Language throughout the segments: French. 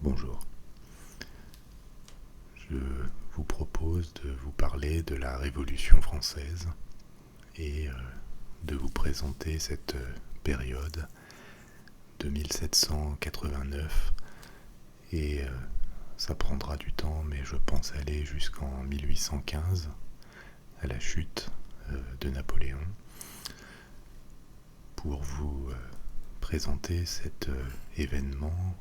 Bonjour, je vous propose de vous parler de la Révolution française et de vous présenter cette période de 1789 et ça prendra du temps mais je pense aller jusqu'en 1815 à la chute de Napoléon pour vous présenter cet événement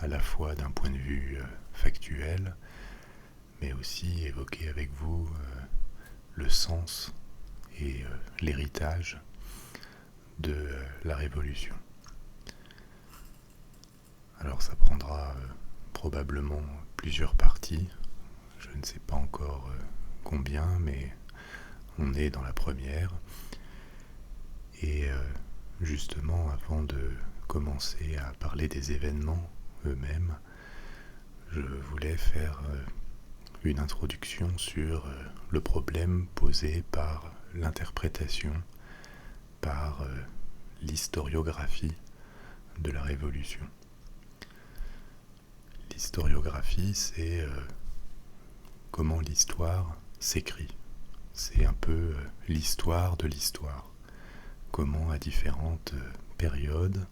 à la fois d'un point de vue factuel, mais aussi évoquer avec vous le sens et l'héritage de la Révolution. Alors ça prendra probablement plusieurs parties, je ne sais pas encore combien, mais on est dans la première. Et justement, avant de commencer à parler des événements eux-mêmes, je voulais faire une introduction sur le problème posé par l'interprétation, par l'historiographie de la Révolution. L'historiographie, c'est comment l'histoire s'écrit. C'est un peu l'histoire de l'histoire. Comment à différentes périodes,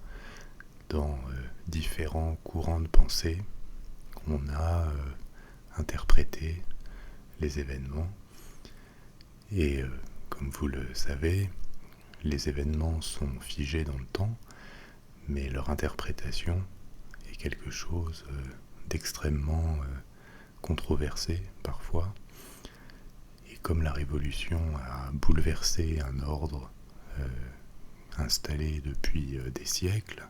dans différents courants de pensée, on a interprété les événements. Et comme vous le savez, les événements sont figés dans le temps, mais leur interprétation est quelque chose d'extrêmement controversé parfois. Et comme la Révolution a bouleversé un ordre installé depuis des siècles,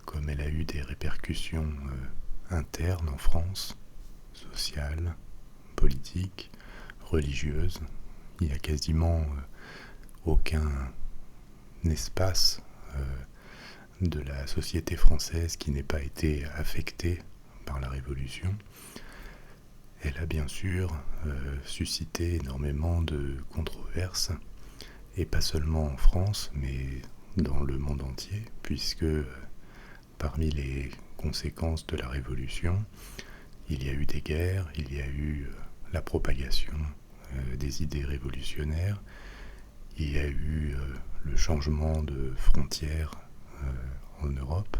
comme elle a eu des répercussions internes en France, sociales, politiques, religieuses, il n'y a quasiment aucun espace de la société française qui n'ait pas été affecté par la Révolution. Elle a bien sûr suscité énormément de controverses, et pas seulement en France, mais dans le monde entier, puisque parmi les conséquences de la Révolution, il y a eu des guerres, il y a eu la propagation des idées révolutionnaires, il y a eu le changement de frontières en Europe,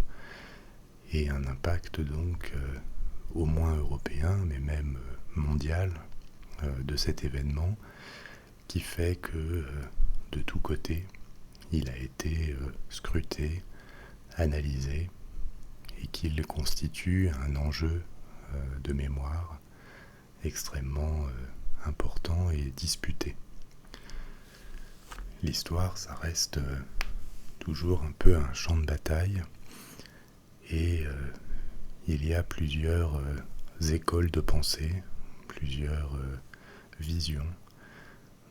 et un impact donc au moins européen, mais même mondial, de cet événement, qui fait que de tous côtés, il a été scruté, analysé, et qu'il constitue un enjeu de mémoire extrêmement important et disputé. L'histoire, ça reste toujours un peu un champ de bataille, et il y a plusieurs écoles de pensée, plusieurs visions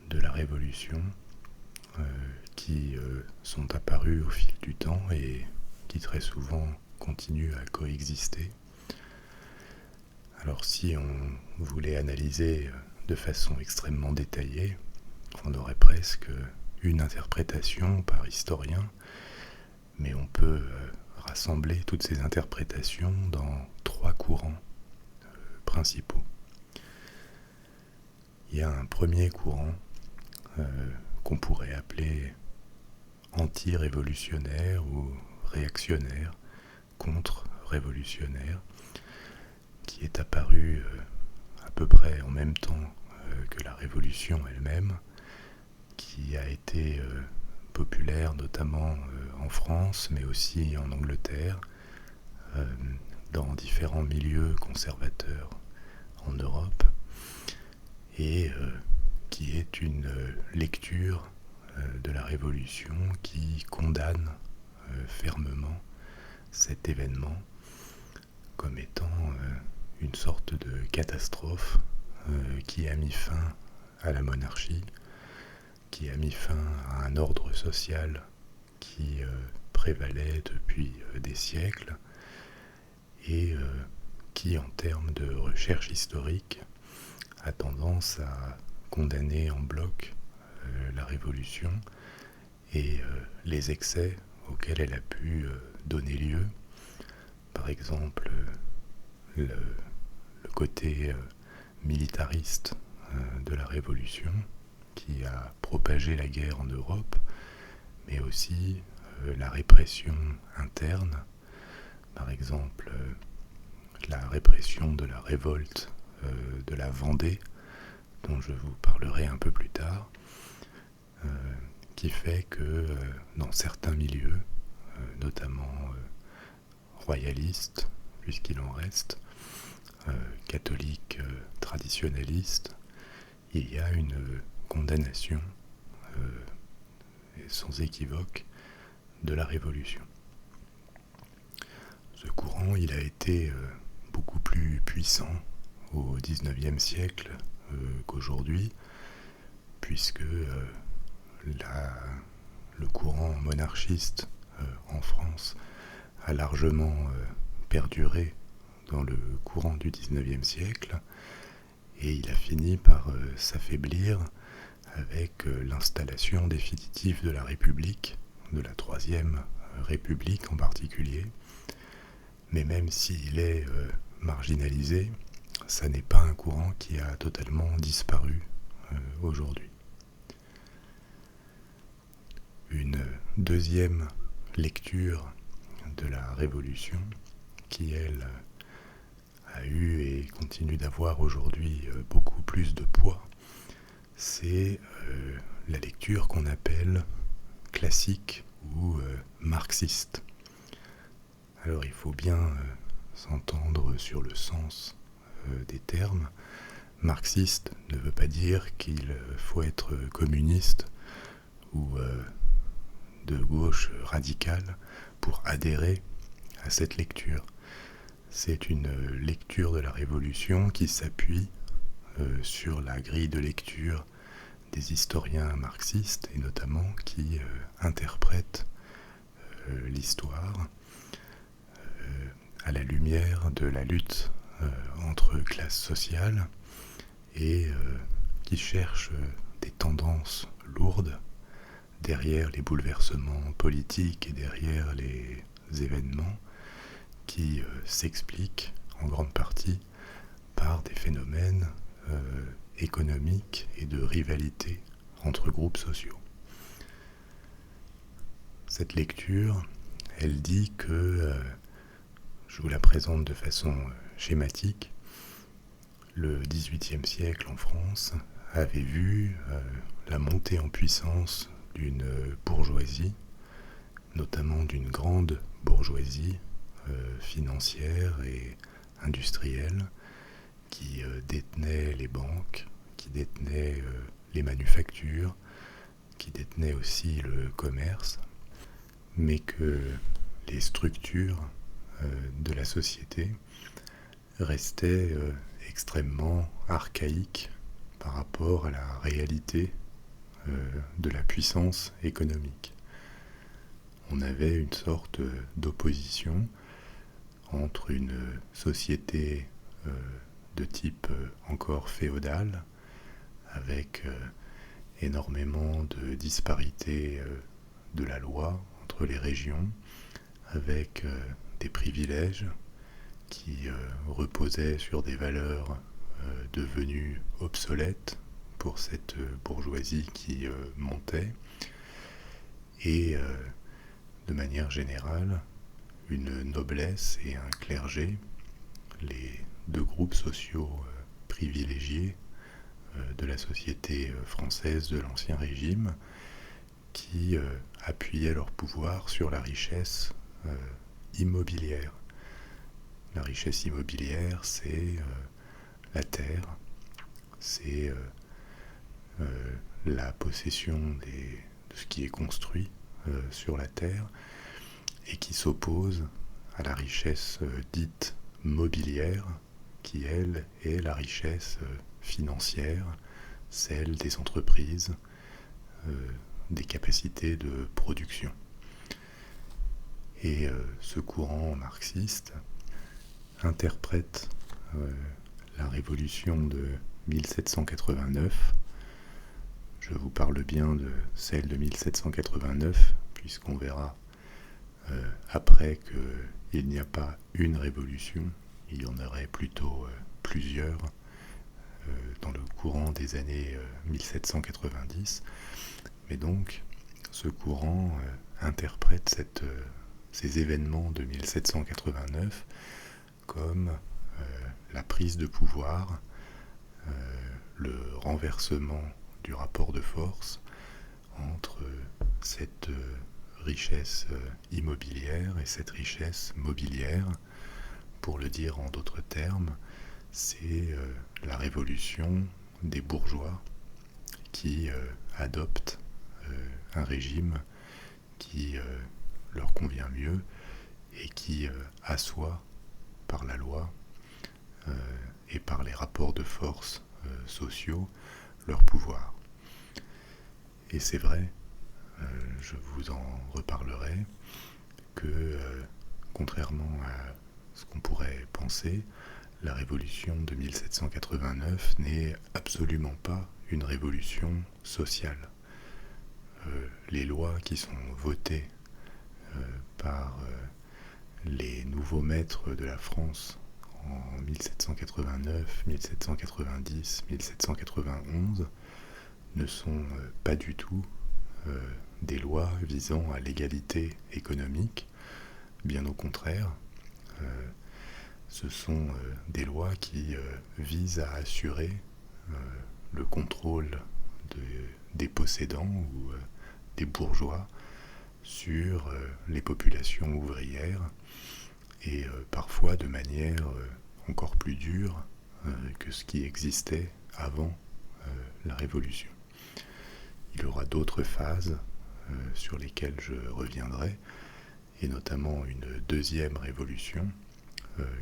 de la Révolution qui sont apparues au fil du temps et qui très souvent continuent à coexister. Alors si on voulait analyser de façon extrêmement détaillée, on aurait presque une interprétation par historien, mais on peut rassembler toutes ces interprétations dans trois courants principaux. Il y a un premier courant qu'on pourrait appeler anti-révolutionnaire ou réactionnaire, contre-révolutionnaire, qui est apparu à peu près en même temps que la Révolution elle-même, qui a été populaire notamment en France, mais aussi en Angleterre, dans différents milieux conservateurs en Europe, et qui est une lecture de la Révolution qui condamne fermement cet événement comme étant une sorte de catastrophe qui a mis fin à la monarchie, qui a mis fin à un ordre social qui prévalait depuis des siècles et qui, en termes de recherche historique, a tendance à condamner en bloc la Révolution et les excès auxquels elle a pu donner lieu. Par par exemple le côté militariste de la Révolution qui a propagé la guerre en Europe, mais aussi la répression interne, par exemple la répression de la révolte de la Vendée, dont je vous parlerai un peu plus tard, qui fait que dans certains milieux, notamment royalistes, puisqu'il en reste, catholiques traditionnalistes, il y a une condamnation sans équivoque de la Révolution. Ce courant, il a été beaucoup plus puissant au XIXe siècle qu'aujourd'hui, puisque le courant monarchiste en France a largement perduré dans le courant du XIXe siècle, et il a fini par s'affaiblir avec l'installation définitive de la République, de la Troisième République en particulier. Mais même s'il est marginalisé, ça n'est pas un courant qui a totalement disparu aujourd'hui. Une deuxième lecture de la Révolution, qui elle a eu et continue d'avoir aujourd'hui beaucoup plus de poids, c'est la lecture qu'on appelle classique ou marxiste. Alors il faut bien s'entendre sur le sens des termes. Marxiste ne veut pas dire qu'il faut être communiste ou de gauche radicale pour adhérer à cette lecture. C'est une lecture de la Révolution qui s'appuie sur la grille de lecture des historiens marxistes, et notamment qui interprètent l'histoire à la lumière de la lutte entre classes sociales, et qui cherchent des tendances lourdes derrière les bouleversements politiques et derrière les événements qui s'expliquent en grande partie par des phénomènes économiques et de rivalité entre groupes sociaux. Cette lecture, elle dit que, je vous la présente de façon schématique, le XVIIIe siècle en France avait vu la montée en puissance d'une bourgeoisie, notamment d'une grande bourgeoisie financière et industrielle, qui détenait les banques, qui détenait les manufactures, qui détenait aussi le commerce, mais que les structures de la société restaient extrêmement archaïques par rapport à la réalité de la puissance économique. On avait une sorte d'opposition entre une société de type encore féodal, avec énormément de disparités de la loi entre les régions, avec des privilèges qui reposaient sur des valeurs devenues obsolètes pour cette bourgeoisie qui montait, et de manière générale une noblesse et un clergé, les deux groupes sociaux privilégiés de la société française de l'Ancien Régime, qui appuyaient leur pouvoir sur la richesse immobilière. La richesse immobilière, c'est la terre, c'est la possession de ce qui est construit sur la terre, et qui s'oppose à la richesse dite mobilière, qui elle est la richesse financière, celle des entreprises, des capacités de production. Et ce courant marxiste interprète la révolution de 1789. Je vous parle bien de celle de 1789, puisqu'on verra après il n'y a pas une révolution, il y en aurait plutôt plusieurs dans le courant des années 1790. Mais donc, ce courant interprète ces événements de 1789 comme la prise de pouvoir, le renversement du rapport de force entre cette richesse immobilière et cette richesse mobilière. Pour le dire en d'autres termes, c'est la révolution des bourgeois qui adoptent un régime qui leur convient mieux et qui assoit par la loi et par les rapports de force sociaux leur pouvoir. Et c'est vrai, je vous en reparlerai, que contrairement à ce qu'on pourrait penser, la révolution de 1789 n'est absolument pas une révolution sociale. Les lois qui sont votées par les nouveaux maîtres de la France en 1789, 1790, 1791 ne sont pas du tout des lois visant à l'égalité économique. Bien au contraire, ce sont des lois qui visent à assurer le contrôle des possédants ou des bourgeois sur les populations ouvrières et parfois de manière encore plus dure que ce qui existait avant la Révolution. Il y aura d'autres phases sur lesquelles je reviendrai, et notamment une deuxième révolution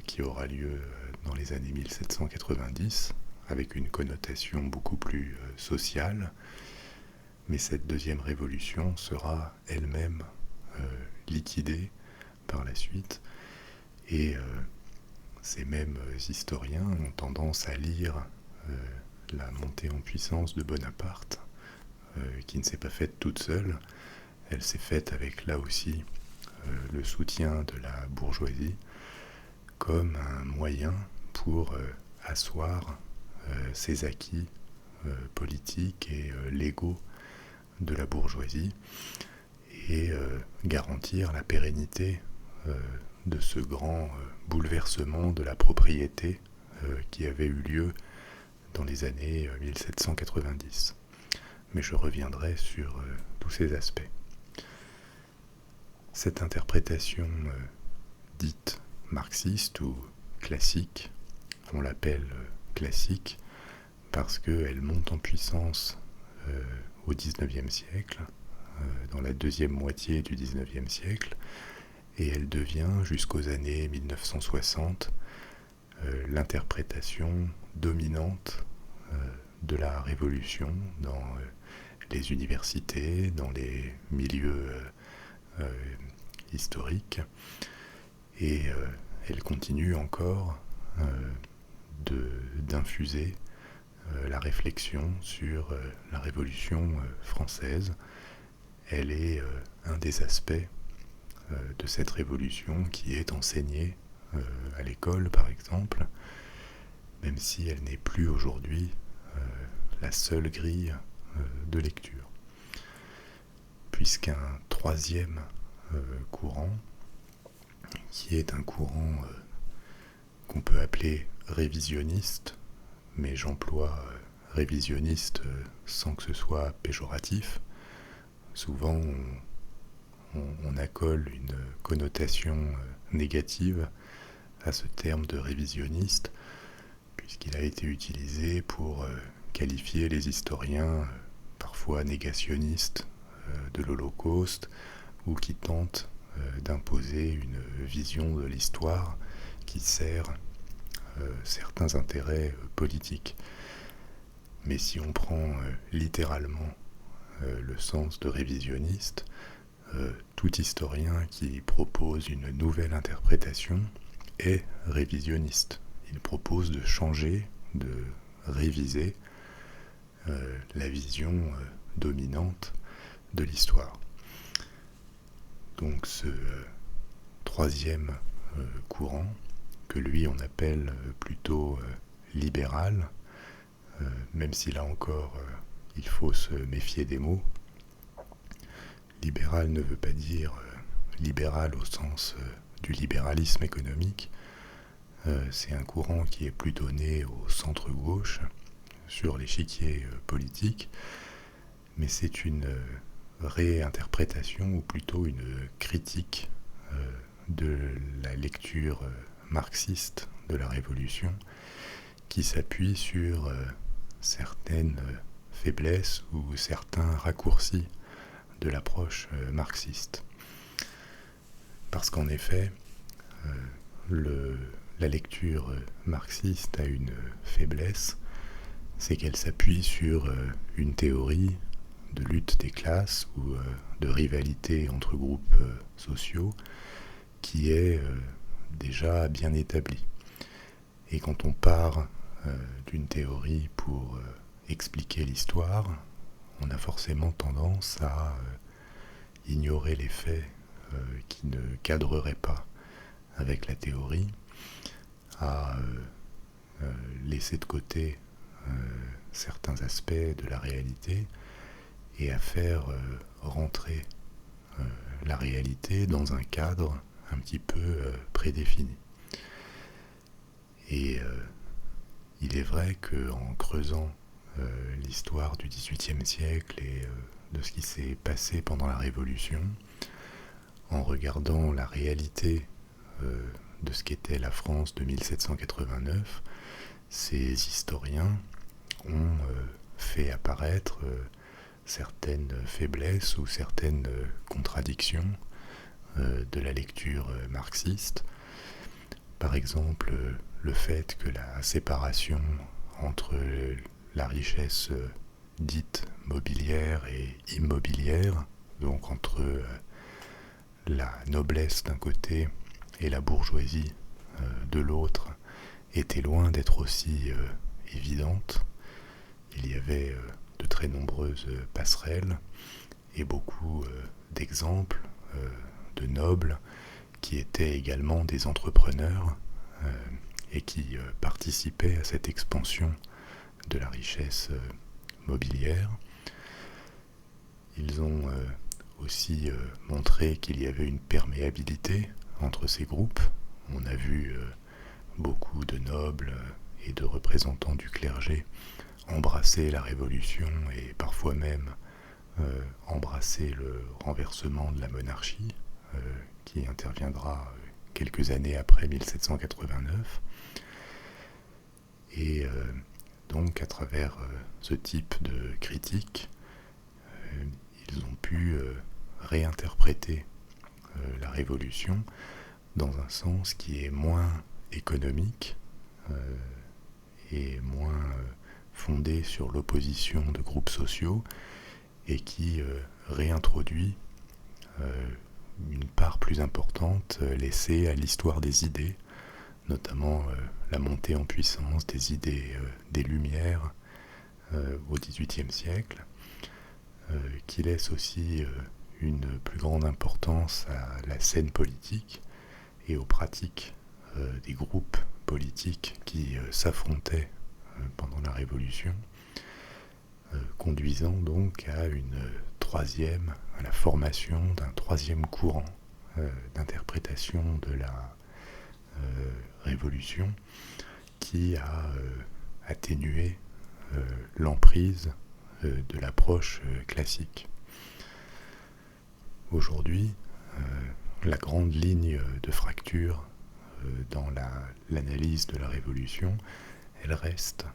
qui aura lieu dans les années 1790, avec une connotation beaucoup plus sociale, mais cette deuxième révolution sera elle-même liquidée par la suite, et ces mêmes historiens ont tendance à lire la montée en puissance de Bonaparte, qui ne s'est pas faite toute seule, elle s'est faite avec là aussi le soutien de la bourgeoisie, comme un moyen pour asseoir ses acquis politiques et légaux de la bourgeoisie et garantir la pérennité de ce grand bouleversement de la propriété qui avait eu lieu dans les années 1790. Mais je reviendrai sur tous ces aspects. Cette interprétation dite marxiste ou classique, on l'appelle classique parce qu'elle monte en puissance au XIXe siècle, dans la deuxième moitié du XIXe siècle, et elle devient jusqu'aux années 1960 l'interprétation dominante de la Révolution dans les universités, dans les milieux historiques, et elle continue encore d'infuser la réflexion sur la Révolution française. Elle est un des aspects de cette révolution qui est enseignée à l'école, par exemple, même si elle n'est plus aujourd'hui la seule grille de lecture. Puisqu'un troisième courant, qui est un courant qu'on peut appeler révisionniste, mais j'emploie révisionniste sans que ce soit péjoratif. Souvent on accole une connotation négative à ce terme de révisionniste, puisqu'il a été utilisé pour qualifier les historiens parfois négationnistes de l'Holocauste, ou qui tentent d'imposer une vision de l'histoire qui sert certains intérêts politiques. Mais si on prend littéralement le sens de révisionniste, tout historien qui propose une nouvelle interprétation est révisionniste. Il propose de changer, de réviser la vision dominante de l'histoire. Donc ce troisième courant, que lui on appelle plutôt libéral, même si là encore il faut se méfier des mots. Libéral ne veut pas dire libéral au sens du libéralisme économique. C'est un courant qui est plutôt né au centre-gauche sur l'échiquier politique, mais c'est une réinterprétation ou plutôt une critique de la lecture marxiste de la Révolution qui s'appuie sur certaines faiblesses ou certains raccourcis de l'approche marxiste. Parce qu'en effet, la lecture marxiste a une faiblesse, c'est qu'elle s'appuie sur une théorie de lutte des classes ou de rivalité entre groupes sociaux qui est déjà bien établie. Et quand on part d'une théorie pour expliquer l'histoire, on a forcément tendance à ignorer les faits qui ne cadreraient pas avec la théorie, à laisser de côté certains aspects de la réalité et à faire rentrer la réalité dans un cadre un petit peu prédéfini. Et il est vrai qu'en creusant l'histoire du XVIIIe siècle et de ce qui s'est passé pendant la Révolution, en regardant la réalité de ce qu'était la France de 1789, ces historiens ont fait apparaître certaines faiblesses ou certaines contradictions de la lecture marxiste. Par exemple, le fait que la séparation entre la richesse dite mobilière et immobilière, donc entre la noblesse d'un côté et la bourgeoisie de l'autre, était loin d'être aussi évidente. Il y avait de très nombreuses passerelles et beaucoup d'exemples de nobles qui étaient également des entrepreneurs et qui participaient à cette expansion de la richesse mobilière. Ils ont aussi montré qu'il y avait une perméabilité entre ces groupes. On a vu beaucoup de nobles et de représentants du clergé embrasser la Révolution et parfois même embrasser le renversement de la monarchie qui interviendra quelques années après 1789. Et donc à travers ce type de critique, ils ont pu réinterpréter la Révolution dans un sens qui est moins économique et moins fondé sur l'opposition de groupes sociaux et qui réintroduit une part plus importante laissée à l'histoire des idées, notamment la montée en puissance des idées des Lumières au XVIIIe siècle, qui laisse aussi une plus grande importance à la scène politique et aux pratiques des groupes politiques qui s'affrontaient pendant la Révolution, conduisant donc à la formation d'un troisième courant d'interprétation de la Révolution qui a atténué l'emprise de l'approche classique. Aujourd'hui, la grande ligne de fracture dans l'analyse de la Révolution, elle reste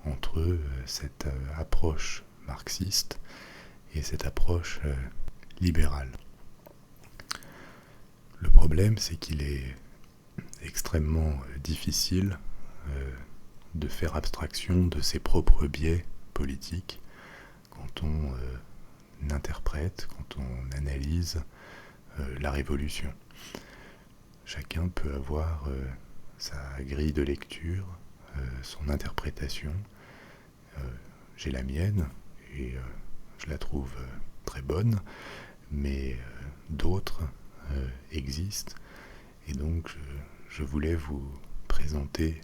entre cette approche marxiste et cette approche libérale. Le problème, c'est qu'il est extrêmement difficile de faire abstraction de ses propres biais politiques quand on interprète, quand on analyse la Révolution. Chacun peut avoir sa grille de lecture, son interprétation. J'ai la mienne et je la trouve très bonne, mais d'autres existent Et donc je voulais vous présenter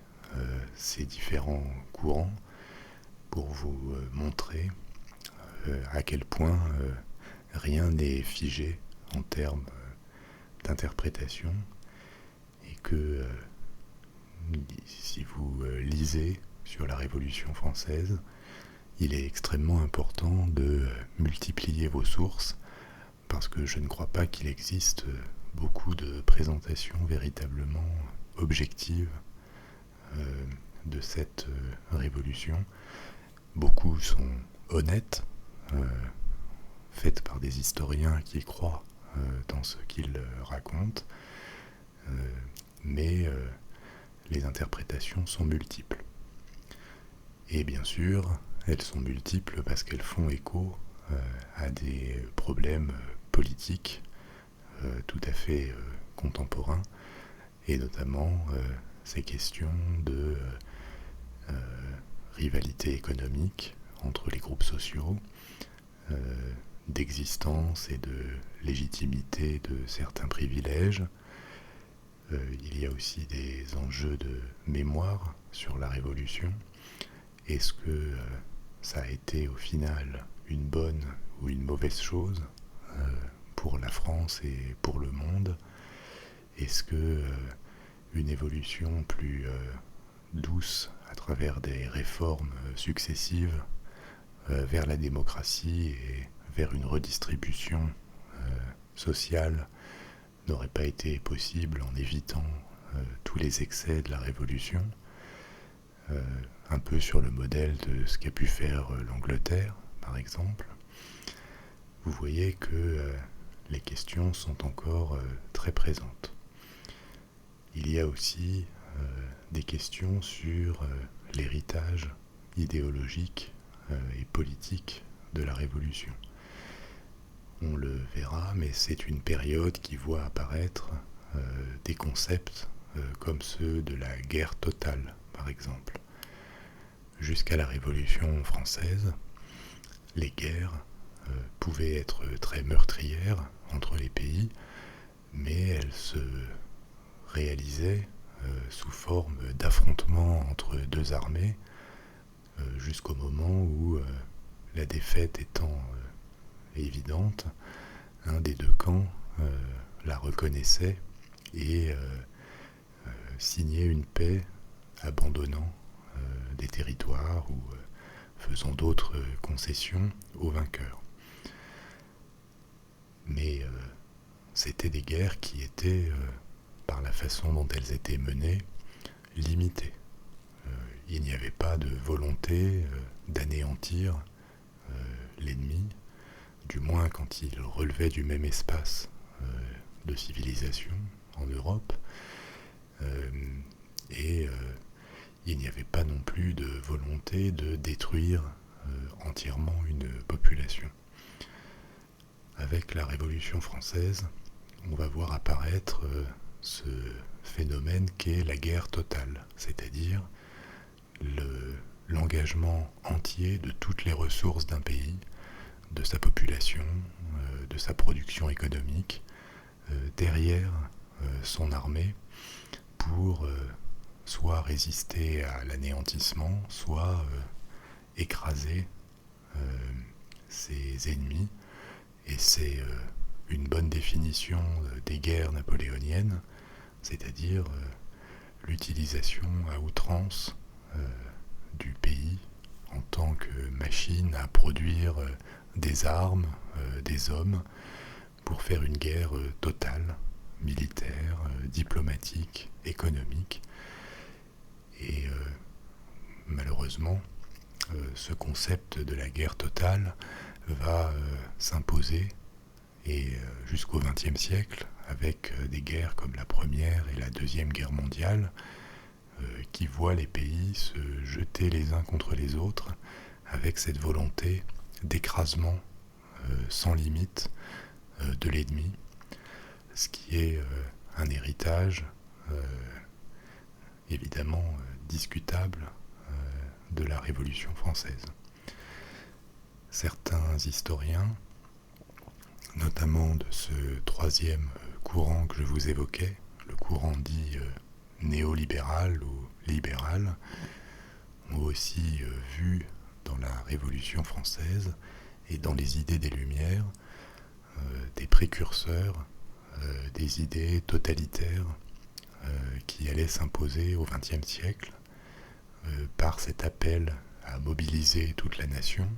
ces différents courants pour vous montrer à quel point rien n'est figé en termes d'interprétation, et que si vous lisez sur la Révolution française, il est extrêmement important de multiplier vos sources, parce que je ne crois pas qu'il existe beaucoup de présentations véritablement objectives de cette révolution. Beaucoup sont honnêtes, faites par des historiens qui croient dans ce qu'ils racontent, mais les interprétations sont multiples. Et bien sûr, elles sont multiples parce qu'elles font écho à des problèmes politiques tout à fait contemporains, et notamment ces questions de rivalité économique entre les groupes sociaux, d'existence et de légitimité de certains privilèges. Il y a aussi des enjeux de mémoire sur la Révolution. Est-ce que ça a été au final une bonne ou une mauvaise chose pour la France et pour le monde? Est-ce que une évolution plus douce à travers des réformes successives vers la démocratie et vers une redistribution sociale n'aurait pas été possible en évitant tous les excès de la Révolution, un peu sur le modèle de ce qu'a pu faire l'Angleterre, par exemple? Vous voyez que les questions sont encore très présentes. Il y a aussi des questions sur l'héritage idéologique et politique de la Révolution. On le verra, mais c'est une période qui voit apparaître des concepts comme ceux de la guerre totale, par exemple. Jusqu'à la Révolution française, les guerres pouvaient être très meurtrières entre les pays, mais elles se réalisaient sous forme d'affrontements entre deux armées, jusqu'au moment où, la défaite étant évidente, un des deux camps la reconnaissait et signait une paix, abandonnant des territoires ou faisant d'autres concessions aux vainqueurs. Mais c'était des guerres qui étaient, par la façon dont elles étaient menées, limitées. Il n'y avait pas de volonté d'anéantir l'ennemi, du moins quand il relevait du même espace de civilisation en Europe, et il n'y avait pas non plus de volonté de détruire entièrement une population. Avec la Révolution française, on va voir apparaître ce phénomène qu'est la guerre totale, c'est-à-dire l'engagement entier de toutes les ressources d'un pays, de sa population, de sa production économique, derrière son armée, pour soit résister à l'anéantissement, soit écraser ses ennemis. Et c'est une bonne définition des guerres napoléoniennes, c'est-à-dire l'utilisation à outrance du pays en tant que machine à produire des armes, des hommes, pour faire une guerre totale, militaire, diplomatique, économique. Et malheureusement, ce concept de la guerre totale va s'imposer, et jusqu'au XXe siècle, avec des guerres comme la Première et la Deuxième Guerre mondiale, qui voient les pays se jeter les uns contre les autres, avec cette volonté d'écrasement sans limite de l'ennemi, ce qui est un héritage évidemment discutable de la Révolution française. Certains historiens, notamment de ce troisième courant que je vous évoquais, le courant dit néolibéral ou libéral ont aussi vu dans la Révolution française et dans les idées des Lumières des précurseurs, des idées totalitaires qui allaient s'imposer au XXe siècle par cet appel à mobiliser toute la nation.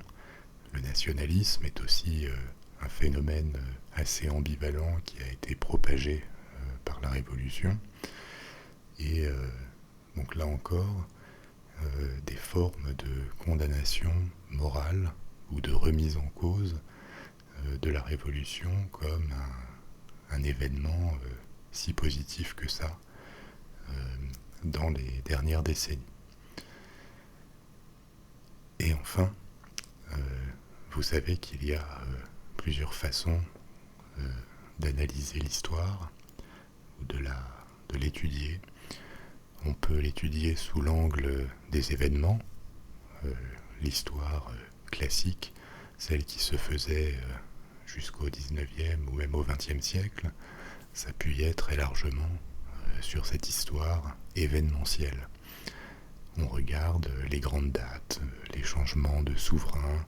Le nationalisme est aussi un phénomène assez ambivalent qui a été propagé par la Révolution. Et donc là encore, des formes de condamnation morale ou de remise en cause de la Révolution comme un événement si positif que ça dans les dernières décennies. Et enfin, vous savez qu'il y a plusieurs façons d'analyser l'histoire ou de l'étudier. On peut l'étudier sous l'angle des événements, l'histoire classique, celle qui se faisait jusqu'au XIXe ou même au XXe siècle, s'appuyait très largement sur cette histoire événementielle. On regarde les grandes dates, les changements de souverains,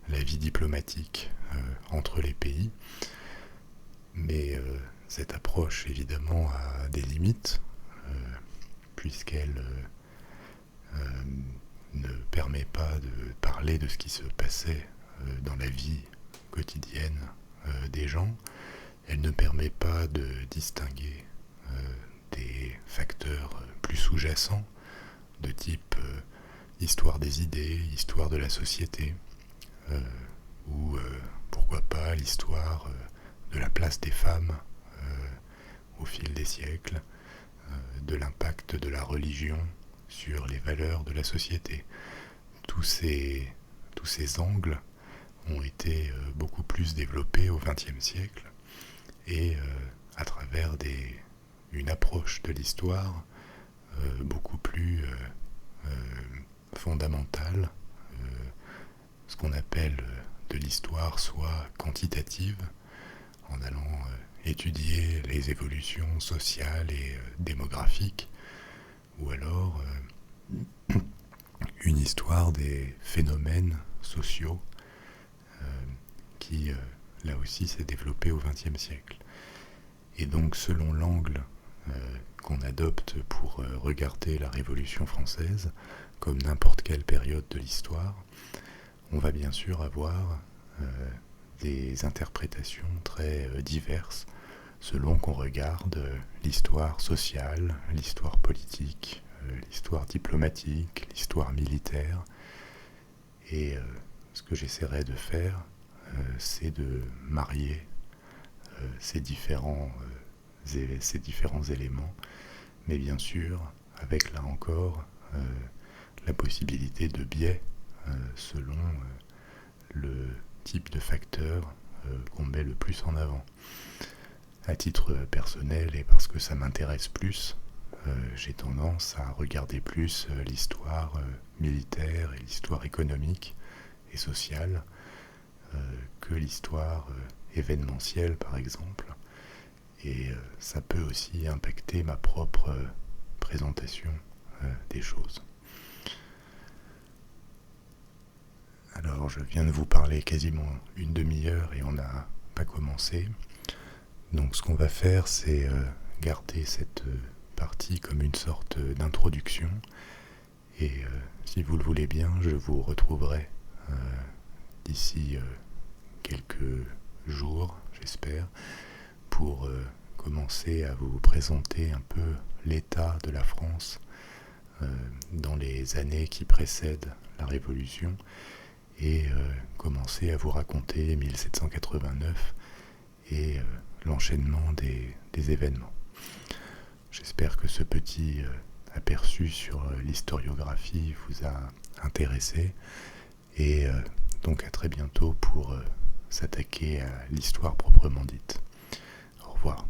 la vie diplomatique entre les pays. Mais cette approche, évidemment, a des limites, puisqu'elle ne permet pas de parler de ce qui se passait dans la vie quotidienne des gens. Elle ne permet pas de distinguer des facteurs plus sous-jacents de type histoire des idées, histoire de la société, ou pourquoi pas l'histoire de la place des femmes au fil des siècles, de l'impact de la religion sur les valeurs de la société. Tous ces angles ont été beaucoup plus développés au XXe siècle et à travers une approche de l'histoire beaucoup plus fondamentale, ce qu'on appelle de l'histoire soit quantitative, en allant étudier les évolutions sociales et démographiques, ou alors une histoire des phénomènes sociaux qui, là aussi, s'est développée au XXe siècle. Et donc, selon l'angle qu'on adopte pour regarder la Révolution française, comme n'importe quelle période de l'histoire, on va bien sûr avoir des interprétations très diverses selon qu'on regarde l'histoire sociale, l'histoire politique, l'histoire diplomatique, l'histoire militaire. Et ce que j'essaierai de faire, c'est de marier ces différents éléments, mais bien sûr avec là encore la possibilité de biais selon le type de facteur qu'on met le plus en avant. À titre personnel et parce que ça m'intéresse plus, j'ai tendance à regarder plus l'histoire militaire et l'histoire économique et sociale que l'histoire événementielle par exemple. Et ça peut aussi impacter ma propre présentation des choses. Alors je viens de vous parler quasiment une demi-heure et on n'a pas commencé. Donc ce qu'on va faire, c'est garder cette partie comme une sorte d'introduction. Et si vous le voulez bien, je vous retrouverai d'ici quelques jours, j'espère, pour commencer à vous présenter un peu l'état de la France dans les années qui précèdent la Révolution et commencer à vous raconter 1789 et l'enchaînement des événements. J'espère que ce petit aperçu sur l'historiographie vous a intéressé et donc à très bientôt pour s'attaquer à l'histoire proprement dite. Au revoir.